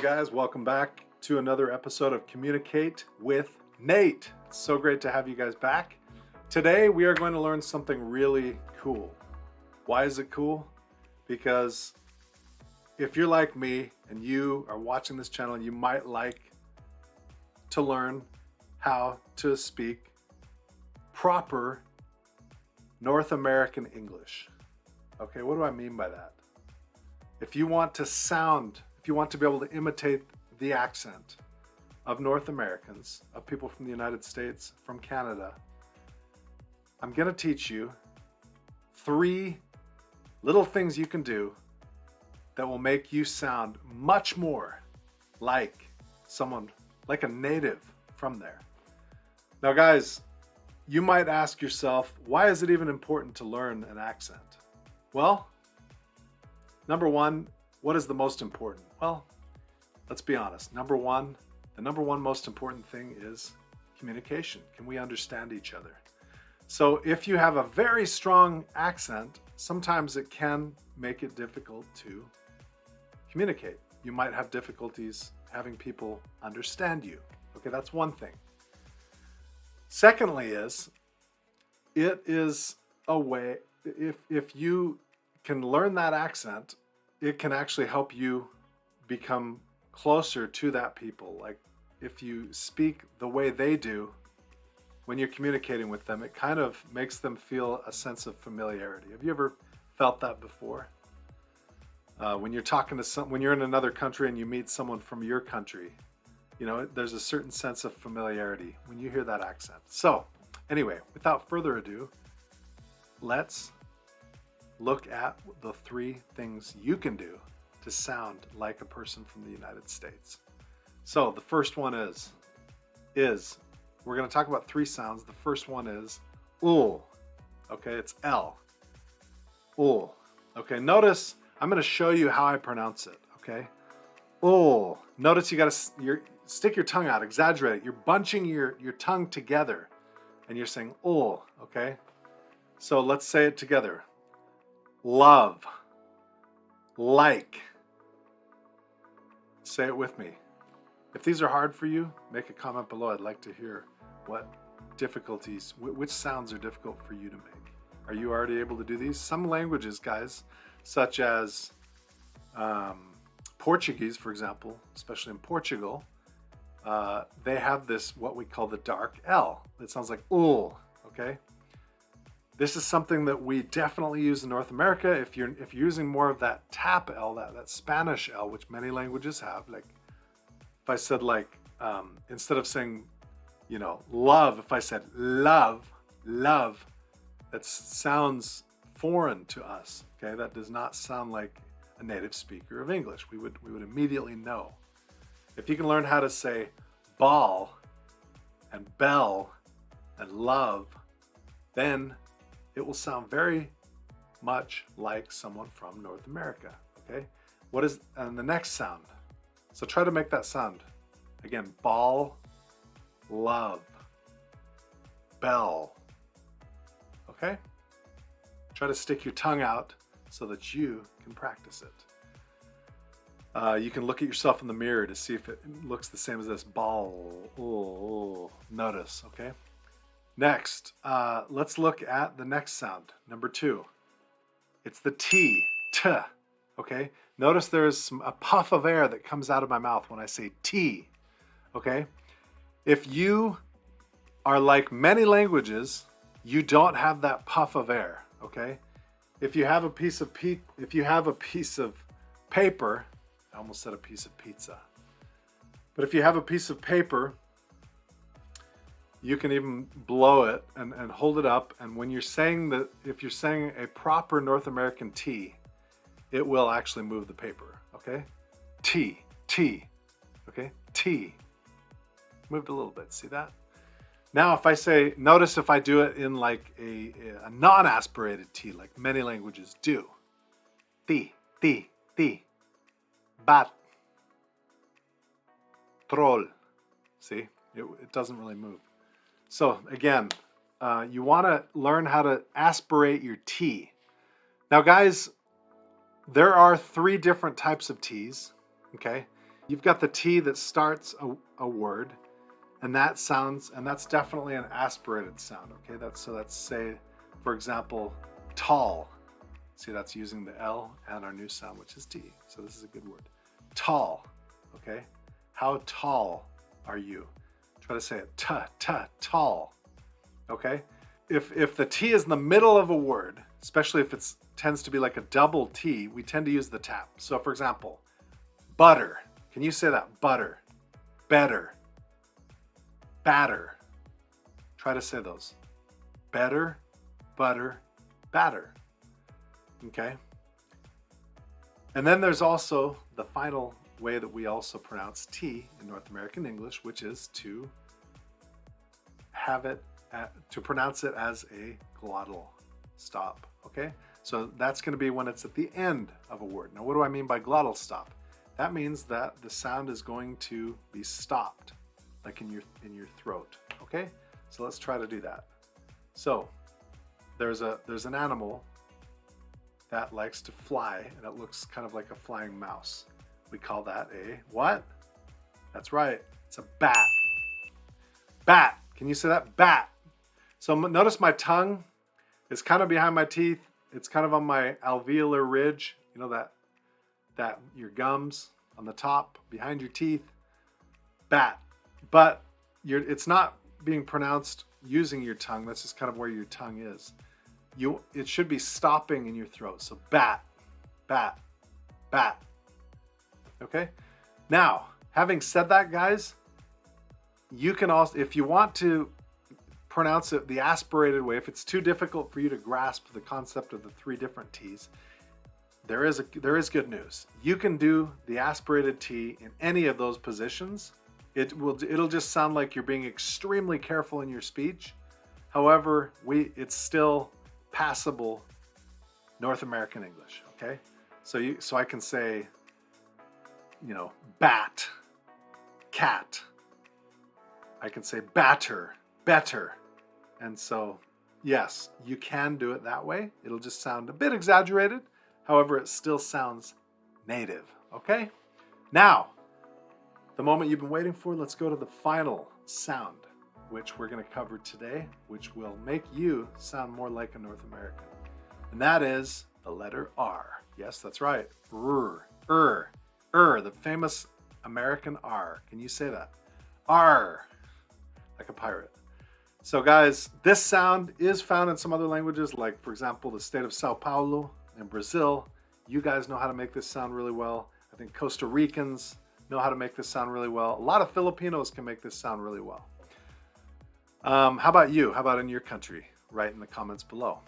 guys? Welcome back to another episode of Communicate with Nate. It's so great to have you guys back. Today we are going to learn something really cool. Why is it cool? Because if you're like me and you are watching this channel, you might like to learn how to speak proper North American English. Okay, what do I mean by that? If you want to be able to imitate the accent of North Americans, of people from the United States, from Canada, I'm going to teach you 3 little things you can do that will make you sound much more like someone, like a native from there. Now, guys, you might ask yourself, why is it even important to learn an accent? Well, number one, what is the most important? Well, let's be honest. The number one most important thing is communication. Can we understand each other? So if you have a very strong accent, sometimes it can make it difficult to communicate. You might have difficulties having people understand you. Okay, that's one thing. Secondly it is a way, if you can learn that accent, it can actually help you become closer to that people. Like if you speak the way they do when you're communicating with them, it kind of makes them feel a sense of familiarity. Have you ever felt that before? When you're talking to when you're in another country and you meet someone from your country, you know, there's a certain sense of familiarity when you hear that accent. So anyway, without further ado, let's look at the 3 things you can do to sound like a person from the United States. So the first one is we're going to talk about 3 sounds. The first one is ul. Okay, it's L. Ul. Okay, notice I'm going to show you how I pronounce it. Okay, ul. Notice you got to stick your tongue out, exaggerate it. You're bunching your tongue together, and you're saying ul. Okay, so let's say it together. Love, like. Say it with me. If these are hard for you, make a comment below. I'd like to hear what difficulties, which sounds are difficult for you to make. Are you already able to do these? Some languages, guys, such as Portuguese, for example, especially in Portugal, they have this, what we call the dark L. It sounds like ul, okay? This is something that we definitely use in North America. If you're using more of that tap L, that Spanish L, which many languages have, like if I said instead of saying, you know, love, if I said love, that sounds foreign to us. Okay, that does not sound like a native speaker of English. We would immediately know. If you can learn how to say ball and bell and love, then it will sound very much like someone from North America, okay? What is the next sound? So try to make that sound. Again, ball, love, bell, okay? Try to stick your tongue out so that you can practice it. You can look at yourself in the mirror to see if it looks the same as this. Ball, notice, okay? Next, let's look at the next sound, number 2. It's the T, okay? Notice there's a puff of air that comes out of my mouth when I say T, okay? If you are like many languages, you don't have that puff of air, okay? If you have a piece of paper, I almost said a piece of pizza, but if you have a piece of paper, you can even blow it and hold it up. And when you're saying that, if you're saying a proper North American T, it will actually move the paper, okay? T, okay? T. Moved a little bit, see that? Now if I say, notice if I do it in like a non-aspirated T, like many languages do. T, bat, troll. See, it doesn't really move. So again, you want to learn how to aspirate your T. Now guys, there are 3 different types of T's, okay? You've got the T that starts a word, and that's definitely an aspirated sound, okay? Let's say, for example, tall. See, that's using the L and our new sound, which is T. So this is a good word. Tall, okay? How tall are you? Try to say it, tall, okay? If the T is in the middle of a word, especially if it tends to be like a double T, we tend to use the tap. So for example, butter. Can you say that? Butter, better, batter. Try to say those. Better, butter, batter. Okay? And then there's also the final way that we also pronounce T in North American English, which is to pronounce it as a glottal stop. Okay? So that's going to be when it's at the end of a word. Now, what do I mean by glottal stop? That means that the sound is going to be stopped, like in your throat. Okay? So let's try to do that. So there's an animal that likes to fly, and it looks kind of like a flying mouse. We call that a what? That's right. It's a bat. Bat. Can you say that? Bat. So notice my tongue is kind of behind my teeth. It's kind of on my alveolar ridge. You know that your gums on the top behind your teeth. Bat. But it's not being pronounced using your tongue. That's just kind of where your tongue is. It should be stopping in your throat. So bat, bat, bat. Okay? Now, having said that, guys, you can also, if you want to pronounce it the aspirated way, if it's too difficult for you to grasp the concept of the three different T's, there is good news. You can do the aspirated T in any of those positions. It'll just sound like you're being extremely careful in your speech. However, it's still passable North American English, okay? So I can say, bat, cat. I can say batter, better. And so, yes, you can do it that way. It'll just sound a bit exaggerated. However, it still sounds native, okay? Now, the moment you've been waiting for, let's go to the final sound, which we're going to cover today, which will make you sound more like a North American. And that is the letter R. Yes, that's right. The famous American R. Can you say that? R, like a pirate. So guys, this sound is found in some other languages, like for example, the state of Sao Paulo in Brazil. You guys know how to make this sound really well. I think Costa Ricans know how to make this sound really well. A lot of Filipinos can make this sound really well. How about you? How about in your country? Write in the comments below.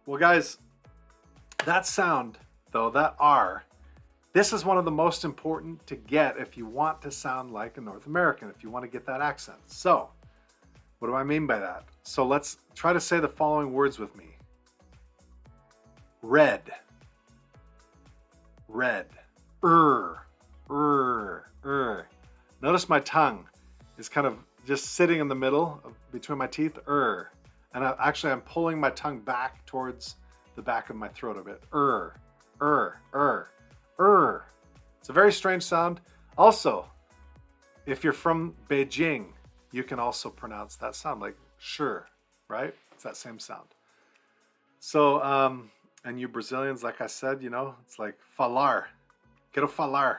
Well, guys, that sound, though, that R, this is one of the most important to get if you want to sound like a North American, if you want to get that accent. So, what do I mean by that? So let's try to say the following words with me. Red. Red. Notice my tongue is kind of just sitting in the middle between my teeth. And I'm pulling my tongue back towards the back of my throat a bit. It's a very strange sound. Also, if you're from Beijing, you can also pronounce that sound like sure, right? It's that same sound. So, and you Brazilians, like I said, it's like falar. Quero falar.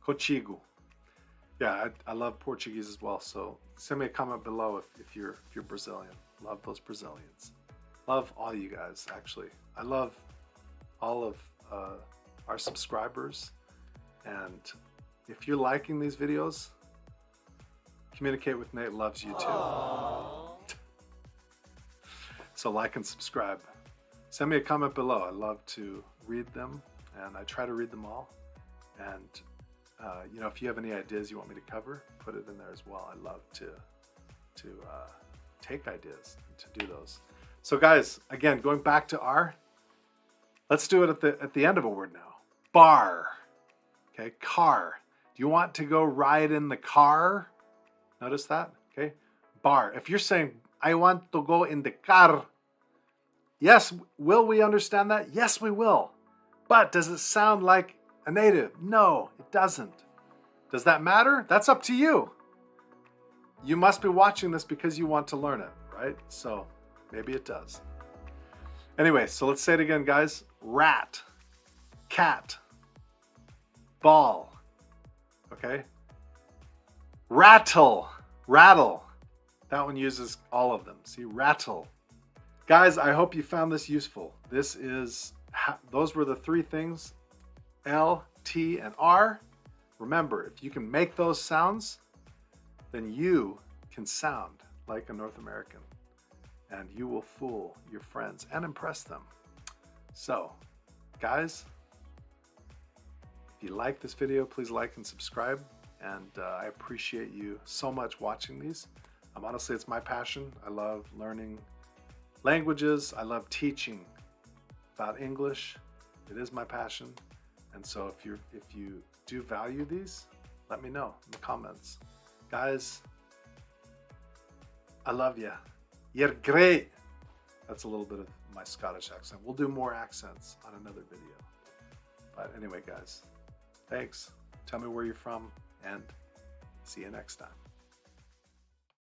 Contigo. Yeah, I love Portuguese as well. So send me a comment below if you're Brazilian. Love those Brazilians. Love all you guys, actually. I love all of our subscribers. And if you're liking these videos, Communicate with Nate loves you too. So like and subscribe. Send me a comment below. I love to read them, and I try to read them all. And if you have any ideas you want me to cover, put it in there as well. I love to take ideas and to do those. So guys, again, going back to R, let's do it at the end of a word now. Bar. Okay, car. Do you want to go ride in the car? Notice that? Okay, bar. If you're saying, I want to go in the car, yes, will we understand that? Yes, we will. But does it sound like a native? No, it doesn't. Does that matter? That's up to you. You must be watching this because you want to learn it, right? So maybe it does. Anyway, so let's say it again, guys. Rat, cat, ball, okay? Rattle, rattle. That one uses all of them. See, rattle. Guys, I hope you found this useful. Those were the three things, L, T, and R. Remember, if you can make those sounds, then you can sound like a North American, and you will fool your friends and impress them. So, guys, if you like this video, please like and subscribe, and I appreciate you so much watching these. Honestly, it's my passion. I love learning languages. I love teaching about English. It is my passion. And so if you do value these, let me know in the comments. Guys, I love you. You're great. That's a little bit of my Scottish accent. We'll do more accents on another video. But anyway, guys, thanks. Tell me where you're from, and see you next time.